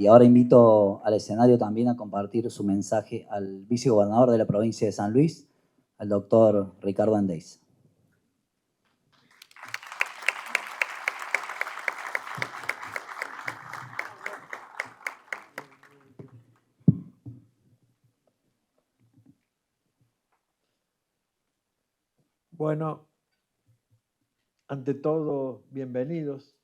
Y ahora invito al escenario también a compartir su mensaje al vicegobernador de la provincia de San Luis, al doctor Ricardo Endeis. Bueno, ante todo, bienvenidos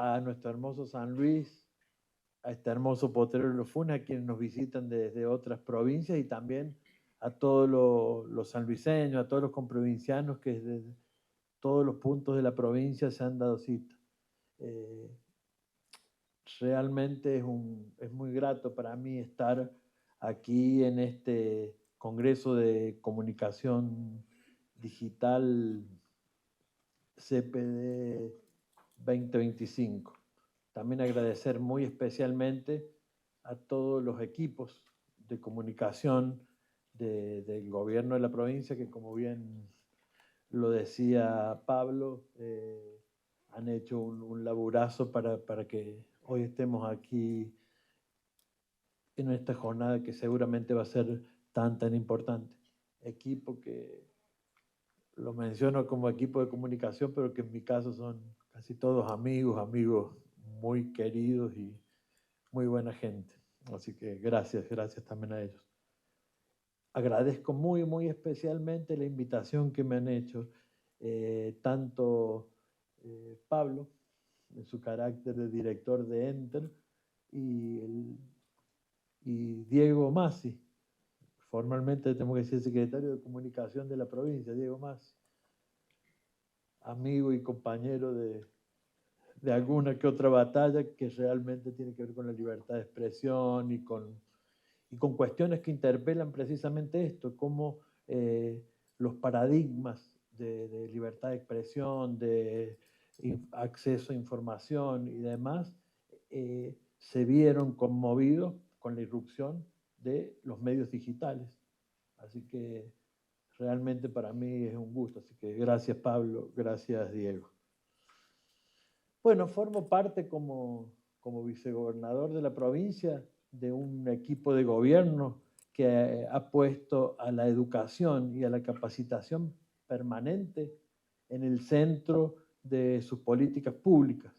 a nuestro hermoso San Luis, a este hermoso Potrero de los Funes, a quienes nos visitan desde otras provincias y también a todos los sanluiseños, a todos los comprovincianos que desde todos los puntos de la provincia se han dado cita. Realmente es muy grato para mí estar aquí en este Congreso de Comunicación Digital CPD 2025. También agradecer muy especialmente a todos los equipos de comunicación del gobierno de la provincia, que como bien lo decía Pablo, han hecho un laburazo para que hoy estemos aquí en esta jornada que seguramente va a ser tan importante. Equipo que lo menciono como equipo de comunicación, pero que en mi caso son casi todos amigos muy queridos y muy buena gente. Así que gracias también a ellos. Agradezco muy especialmente la invitación que me han hecho, tanto Pablo, en su carácter de director de Enter, y Diego Masi, formalmente tenemos que decir secretario de Comunicación de la provincia, Diego Masi, amigo y compañero de alguna que otra batalla que realmente tiene que ver con la libertad de expresión y con cuestiones que interpelan precisamente esto, cómo los paradigmas de libertad de expresión, de acceso a información y demás, se vieron conmovidos con la irrupción de los medios digitales. Así que realmente para mí es un gusto. Así que gracias Pablo, gracias Diego. Bueno, formo parte como vicegobernador de la provincia de un equipo de gobierno que ha puesto a la educación y a la capacitación permanente en el centro de sus políticas públicas.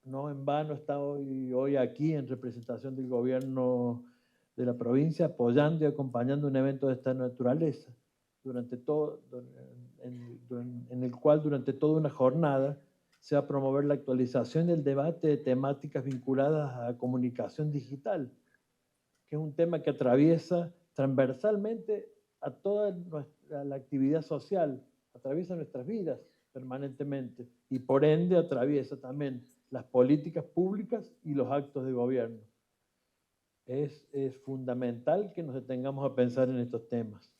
No en vano está hoy aquí en representación del gobierno de la provincia apoyando y acompañando un evento de esta naturaleza, en el cual durante toda una jornada se va a promover la actualización y el debate de temáticas vinculadas a comunicación digital, que es un tema que atraviesa transversalmente a toda la actividad social, atraviesa nuestras vidas permanentemente y por ende atraviesa también las políticas públicas y los actos de gobierno. Es fundamental que nos detengamos a pensar en estos temas.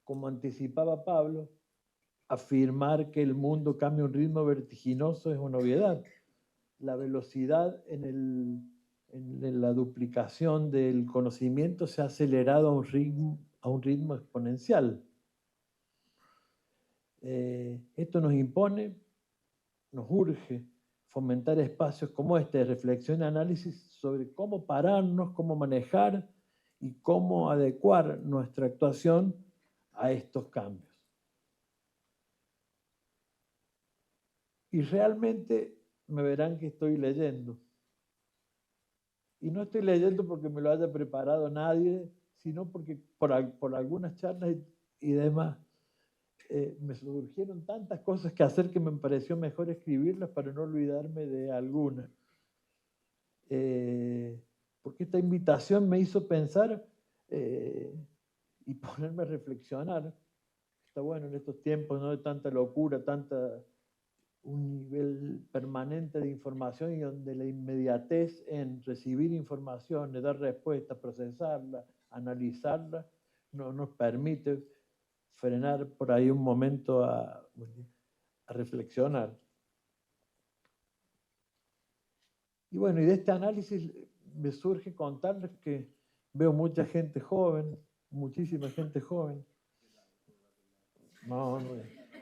Como anticipaba Pablo, afirmar que el mundo cambia a un ritmo vertiginoso es una obviedad. La velocidad en la duplicación del conocimiento se ha acelerado a un ritmo exponencial. Esto nos impone, nos urge fomentar espacios como este de reflexión y análisis sobre cómo pararnos, cómo manejar y cómo adecuar nuestra actuación a estos cambios. Y realmente me verán que estoy leyendo. Y no estoy leyendo porque me lo haya preparado nadie, sino porque por algunas charlas y demás me surgieron tantas cosas que hacer que me pareció mejor escribirlas para no olvidarme de alguna. Porque esta invitación me hizo pensar y ponerme a reflexionar. Está bueno en estos tiempos, ¿no?, de tanta locura, un nivel permanente de información y donde la inmediatez en recibir información, de dar respuesta, procesarla, analizarla, no nos permite frenar por ahí un momento a reflexionar. Y bueno, y de este análisis me surge contarles que veo mucha gente joven, muchísima gente joven. No,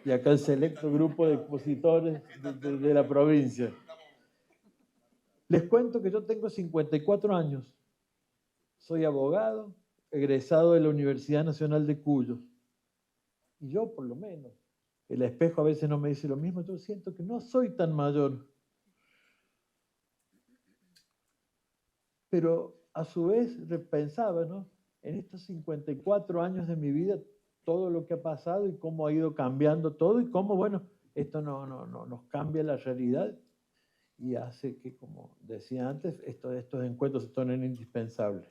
y acá el selecto grupo de expositores de la provincia. Les cuento que yo tengo 54 años, soy abogado, egresado de la Universidad Nacional de Cuyo. Y yo, por lo menos, el espejo a veces no me dice lo mismo, yo siento que no soy tan mayor. Pero a su vez repensaba, ¿no? En estos 54 años de mi vida, todo lo que ha pasado y cómo ha ido cambiando todo y cómo, bueno, esto nos cambia la realidad y hace que, como decía antes, estos encuentros se tornen indispensables.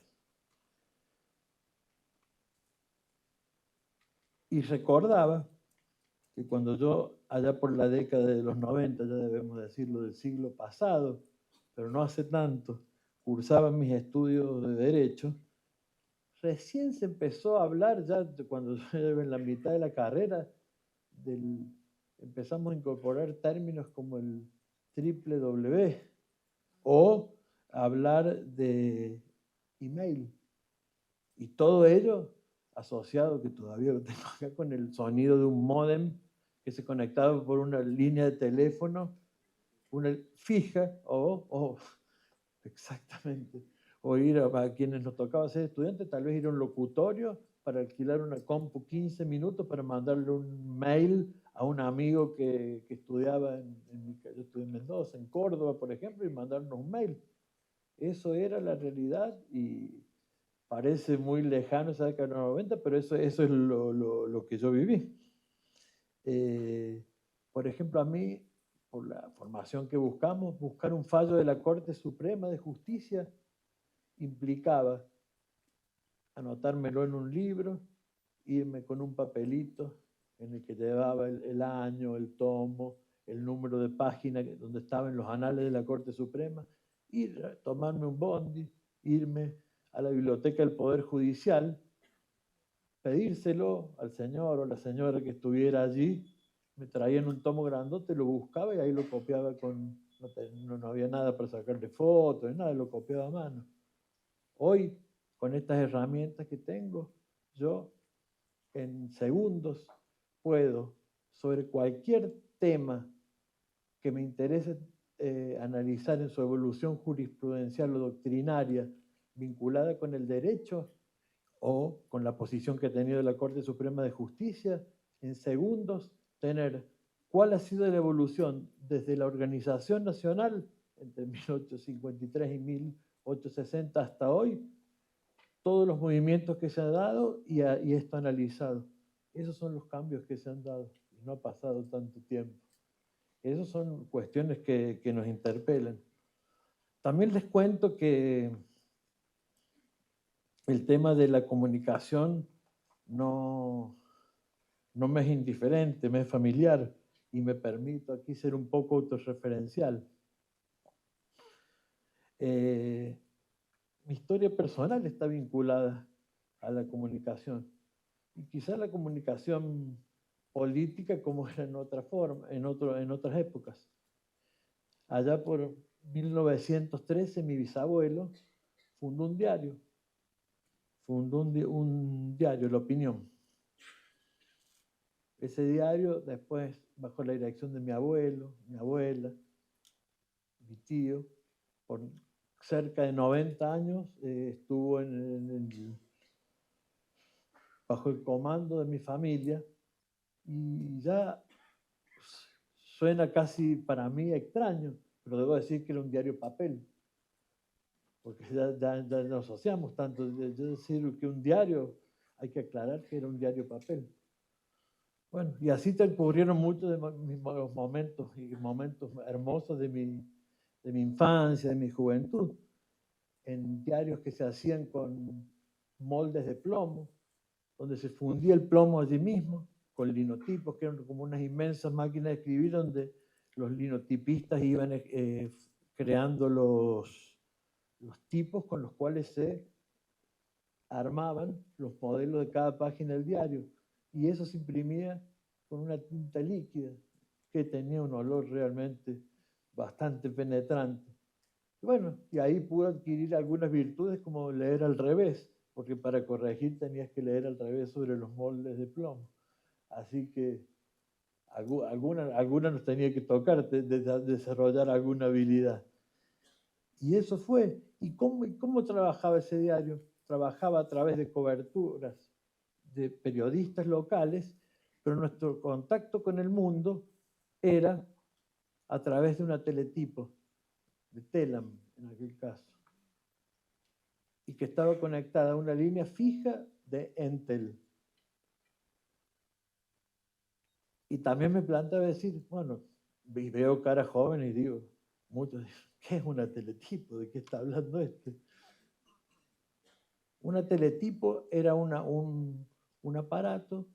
Y recordaba que cuando yo, allá por la década de los 90, ya debemos decirlo del siglo pasado, pero no hace tanto, cursaba mis estudios de Derecho, recién se empezó a hablar, ya cuando yo iba en la mitad de la carrera, empezamos a incorporar términos como el www o hablar de email. Y todo ello asociado, que todavía lo tengo acá, con el sonido de un módem que se conectaba por una línea de teléfono, una fija, exactamente, o ir a quienes nos tocaba ser estudiantes, tal vez ir a un locutorio para alquilar una compu 15 minutos para mandarle un mail a un amigo que estudiaba yo estudié en Mendoza, en Córdoba, por ejemplo, y mandarnos un mail. Eso era la realidad y parece muy lejano esa década de los 90, pero eso es lo que yo viví. Por ejemplo, a mí, por la formación que buscamos, buscar un fallo de la Corte Suprema de Justicia implicaba anotármelo en un libro, irme con un papelito en el que llevaba el año, el tomo, el número de página donde estaban los anales de la Corte Suprema, ir a tomarme un bondi, irme a la biblioteca del Poder Judicial, pedírselo al señor o la señora que estuviera allí, me traían un tomo grandote, lo buscaba y ahí lo copiaba no había nada para sacarle fotos, nada, lo copiaba a mano. Hoy, con estas herramientas que tengo, yo en segundos puedo, sobre cualquier tema que me interese analizar en su evolución jurisprudencial o doctrinaria vinculada con el derecho o con la posición que ha tenido la Corte Suprema de Justicia, en segundos tener cuál ha sido la evolución desde la organización nacional entre 1853 y 1860 hasta hoy, todos los movimientos que se han dado y esto analizado. Esos son los cambios que se han dado y no ha pasado tanto tiempo. Esas son cuestiones que nos interpelan. También les cuento que el tema de la comunicación no me es indiferente, me es familiar y me permito aquí ser un poco autorreferencial. Mi historia personal está vinculada a la comunicación y quizás la comunicación política como era en otra forma, en otras épocas. Allá por 1913 mi bisabuelo fundó un diario, La Opinión. Ese diario después, bajo la dirección de mi abuelo, mi abuela, mi tío, por cerca de 90 años estuvo bajo el comando de mi familia y ya suena casi para mí extraño, pero debo decir que era un diario papel, porque ya no asociamos tanto. Yo decir que un diario, hay que aclarar que era un diario papel. Bueno, y así transcurrieron muchos de mis momentos y momentos hermosos de mi infancia, de mi juventud, en diarios que se hacían con moldes de plomo, donde se fundía el plomo allí mismo, con linotipos, que eran como unas inmensas máquinas de escribir, donde los linotipistas iban creando los tipos con los cuales se armaban los modelos de cada página del diario. Y eso se imprimía con una tinta líquida que tenía un olor realmente bastante penetrante. Bueno, y ahí pude adquirir algunas virtudes como leer al revés, porque para corregir tenías que leer al revés sobre los moldes de plomo. Así que alguna nos tenía que tocar desarrollar alguna habilidad. Y eso fue. ¿Y cómo trabajaba ese diario? Trabajaba a través de coberturas de periodistas locales, pero nuestro contacto con el mundo era a través de una teletipo, de Telam en aquel caso, y que estaba conectada a una línea fija de Entel. Y también me planteaba decir, bueno, veo caras jóvenes y digo, muchos dicen, ¿qué es una teletipo? ¿De qué está hablando este? Una teletipo era un aparato,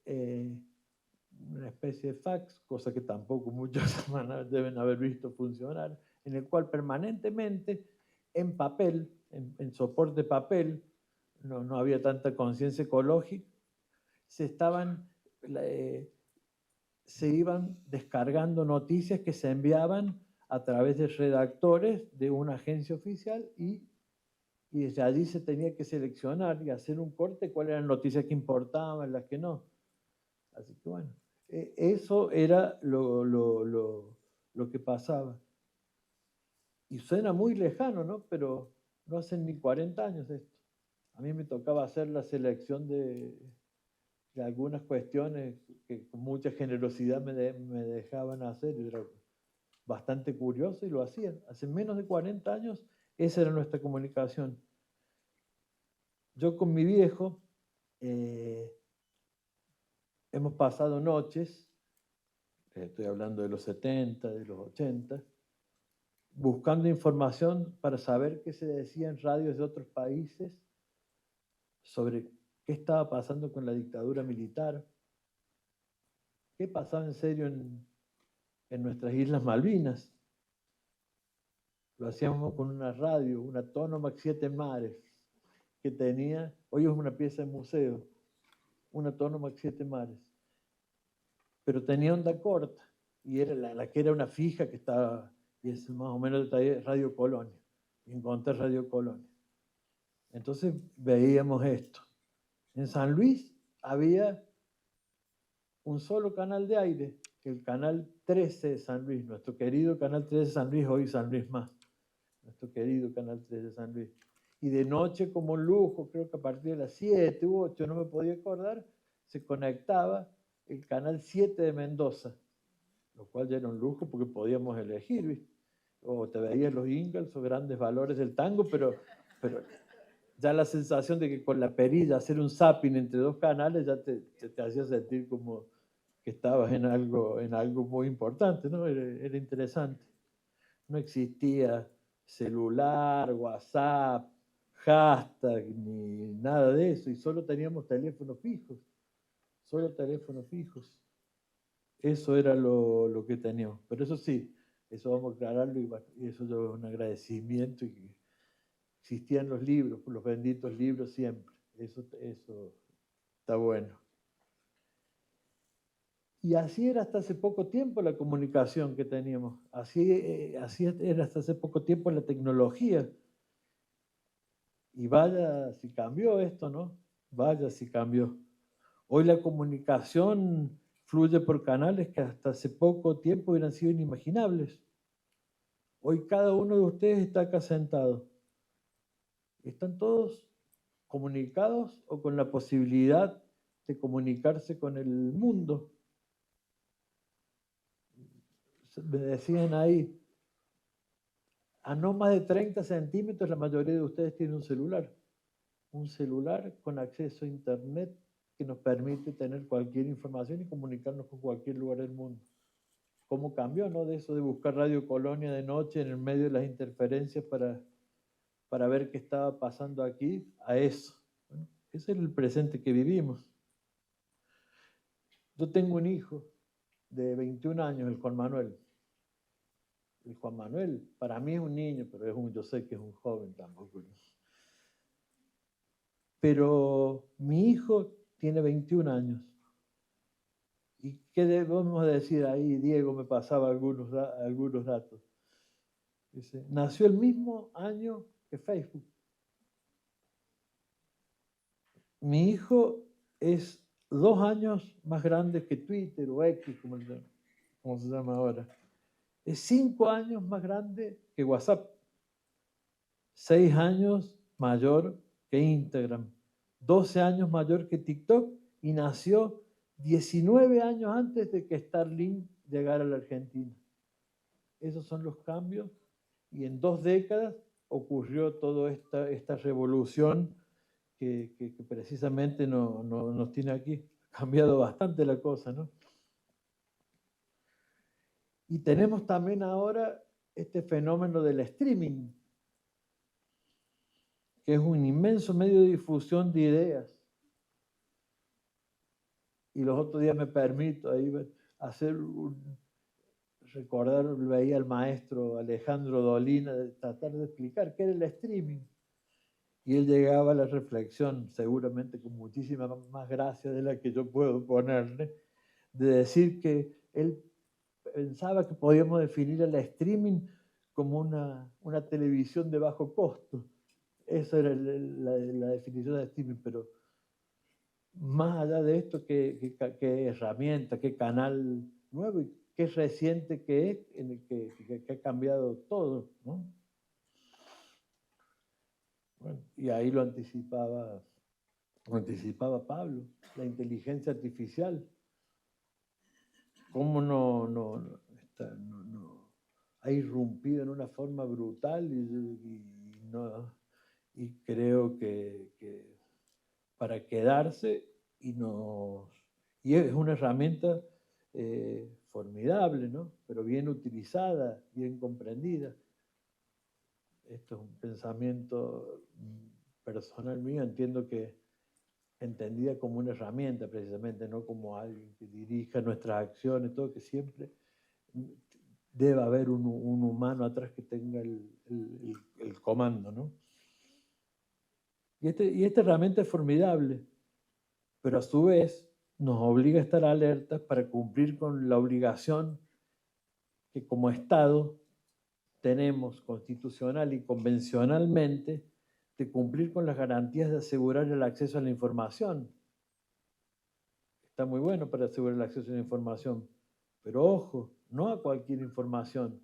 una especie de fax, cosa que tampoco muchos deben haber visto funcionar, en el cual permanentemente en papel, en soporte papel, no había tanta conciencia ecológica, se iban descargando noticias que se enviaban a través de redactores de una agencia oficial y desde allí se tenía que seleccionar y hacer un corte cuáles eran las noticias que importaban, las que no. Así que bueno, eso era lo que pasaba. Y suena muy lejano, ¿no? Pero no hacen ni 40 años esto. A mí me tocaba hacer la selección de algunas cuestiones que con mucha generosidad me dejaban hacer. Y era bastante curioso y lo hacían. Hace menos de 40 años esa era nuestra comunicación. Yo con mi viejo hemos pasado noches, estoy hablando de los 70, de los 80, buscando información para saber qué se decía en radios de otros países sobre qué estaba pasando con la dictadura militar, qué pasaba en serio en nuestras Islas Malvinas. Lo hacíamos con una radio, una Tonomac 7 Mares, que tenía, hoy es una pieza de museo, una Tonomac 7 Mares, pero tenía onda corta, y era la que era una fija que estaba, y es más o menos de Radio Colonia, y encontré Radio Colonia. Entonces veíamos esto. En San Luis había un solo canal de aire, el canal 13 de San Luis, nuestro querido canal 13 de San Luis, hoy San Luis Más, nuestro querido canal 13 de San Luis. Y de noche, como un lujo, creo que a partir de las 7 u 8, no me podía acordar, se conectaba el canal 7 de Mendoza, lo cual ya era un lujo porque podíamos elegir, ¿viste? O te veías los Ingalls o grandes valores del tango, pero ya la sensación de que con la perilla hacer un zapping entre dos canales ya te hacía sentir como que estabas en algo muy importante, ¿no? Era interesante. No existía celular, WhatsApp, hashtag, ni nada de eso, y solo teníamos teléfonos fijos, solo teléfonos fijos. Eso era lo que teníamos. Pero eso sí, eso vamos a aclararlo y eso es un agradecimiento. Y existían los libros, los benditos libros siempre. Eso está bueno. Y así era hasta hace poco tiempo la comunicación que teníamos. Así era hasta hace poco tiempo la tecnología. Y vaya si cambió esto, ¿no? Vaya si cambió. Hoy la comunicación fluye por canales que hasta hace poco tiempo hubieran sido inimaginables. Hoy cada uno de ustedes está acá sentado. Están todos comunicados o con la posibilidad de comunicarse con el mundo. Me decían ahí, a no más de 30 centímetros la mayoría de ustedes tienen un celular con acceso a internet que nos permite tener cualquier información y comunicarnos con cualquier lugar del mundo. ¿Cómo cambió, no? De eso de buscar Radio Colonia de noche en el medio de las interferencias para ver qué estaba pasando aquí, a eso. Bueno, ese es el presente que vivimos. Yo tengo un hijo de 21 años, el Juan Manuel. El Juan Manuel, para mí es un niño, pero yo sé que es un joven tampoco. Pero mi hijo tiene 21 años. ¿Y qué debemos decir ahí? Diego me pasaba algunos datos. Dice, nació el mismo año que Facebook. Mi hijo es 2 años más grande que Twitter o X, como se llama ahora. Es 5 años más grande que WhatsApp. 6 años mayor que Instagram. 12 años mayor que TikTok y nació 19 años antes de que Starlink llegara a la Argentina. Esos son los cambios y en 2 décadas ocurrió toda esta revolución que precisamente nos tiene aquí. Ha cambiado bastante la cosa, ¿no? Y tenemos también ahora este fenómeno del streaming, que es un inmenso medio de difusión de ideas. Y los otros días me permito ahí recordar, veía al maestro Alejandro Dolina tratar de explicar qué era el streaming. Y él llegaba a la reflexión, seguramente con muchísima más gracia de la que yo puedo ponerle, de decir que él pensaba que podíamos definir el streaming como una televisión de bajo costo. Esa era la definición de streaming, pero más allá de esto, ¿qué herramienta, qué canal nuevo y qué reciente que es en el que ha cambiado todo, ¿no? Bueno, y ahí lo anticipaba Pablo, la inteligencia artificial. ¿Cómo ha irrumpido en una forma brutal y creo que para quedarse y es una herramienta formidable, ¿no? Pero bien utilizada, bien comprendida. Esto es un pensamiento personal mío, entiendo que entendida como una herramienta precisamente, no como alguien que dirija nuestras acciones, todo, que siempre debe haber un humano atrás que tenga el comando, ¿no? Y esta herramienta es formidable, pero a su vez nos obliga a estar alertas para cumplir con la obligación que como Estado tenemos constitucional y convencionalmente de cumplir con las garantías de asegurar el acceso a la información. Está muy bueno para asegurar el acceso a la información, pero ojo, no a cualquier información,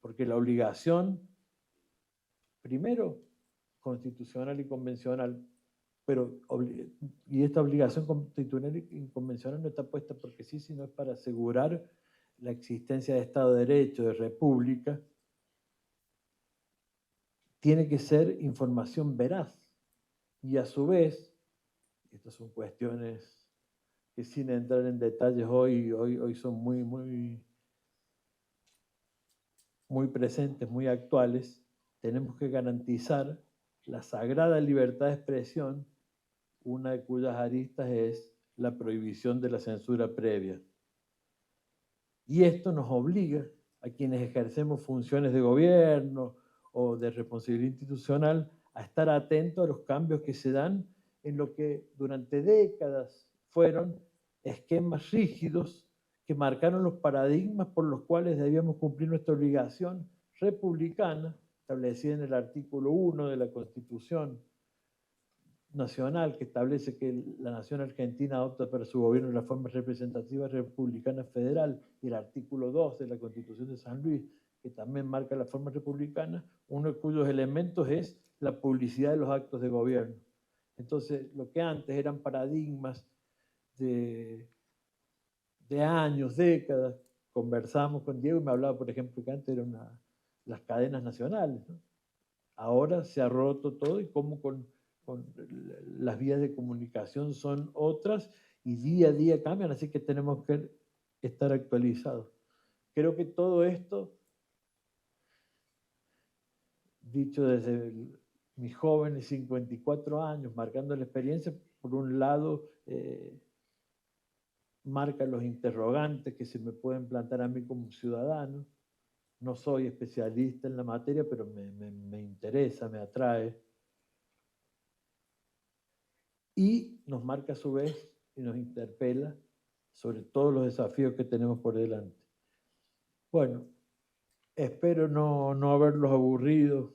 porque la obligación, primero, constitucional y convencional, y esta obligación constitucional y convencional no está puesta porque sí, sino es para asegurar la existencia de Estado de Derecho, de República, tiene que ser información veraz. Y a su vez, estas son cuestiones que sin entrar en detalles hoy son muy presentes, muy actuales, tenemos que garantizar la sagrada libertad de expresión, una de cuyas aristas es la prohibición de la censura previa. Y esto nos obliga a quienes ejercemos funciones de gobierno o de responsabilidad institucional a estar atentos a los cambios que se dan en lo que durante décadas fueron esquemas rígidos que marcaron los paradigmas por los cuales debíamos cumplir nuestra obligación republicana, establecida en el artículo 1 de la Constitución Nacional, que establece que la nación argentina adopta para su gobierno la forma representativa republicana federal, y el artículo 2 de la Constitución de San Luis, que también marca la forma republicana, uno de cuyos elementos es la publicidad de los actos de gobierno. Entonces, lo que antes eran paradigmas de años, décadas, conversamos con Diego y me hablaba, por ejemplo, que antes eran las cadenas nacionales, ¿no? Ahora se ha roto todo y cómo con las vías de comunicación son otras y día a día cambian, así que tenemos que estar actualizados. Creo que todo esto, dicho desde mis jóvenes 54 años, marcando la experiencia, por un lado, marca los interrogantes que se me pueden plantar a mí como ciudadano. No soy especialista en la materia, pero me interesa, me atrae. Y nos marca a su vez y nos interpela sobre todos los desafíos que tenemos por delante. Bueno, espero no haberlos aburrido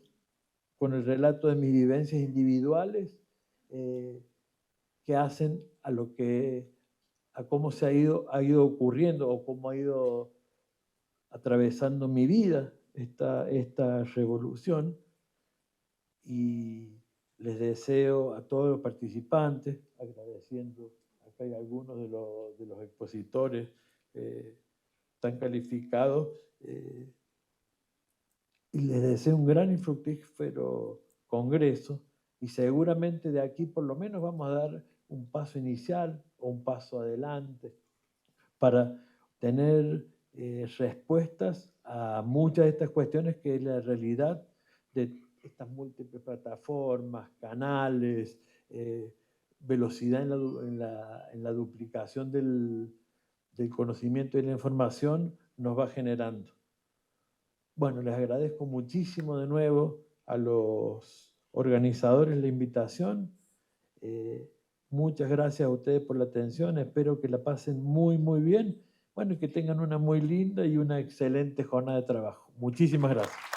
con el relato de mis vivencias individuales que hacen a lo que a cómo ha ido ocurriendo o cómo ha ido atravesando mi vida esta revolución. Y les deseo a todos los participantes, agradeciendo, acá hay algunos de los expositores tan calificados, y les deseo un gran y fructífero congreso, y seguramente de aquí por lo menos vamos a dar un paso inicial o un paso adelante para tener respuestas a muchas de estas cuestiones que es la realidad de estas múltiples plataformas, canales, velocidad en la duplicación del conocimiento y la información nos va generando. Bueno, les agradezco muchísimo de nuevo a los organizadores la invitación. Muchas gracias a ustedes por la atención. Espero que la pasen muy, muy bien. Bueno, y que tengan una muy linda y una excelente jornada de trabajo. Muchísimas gracias.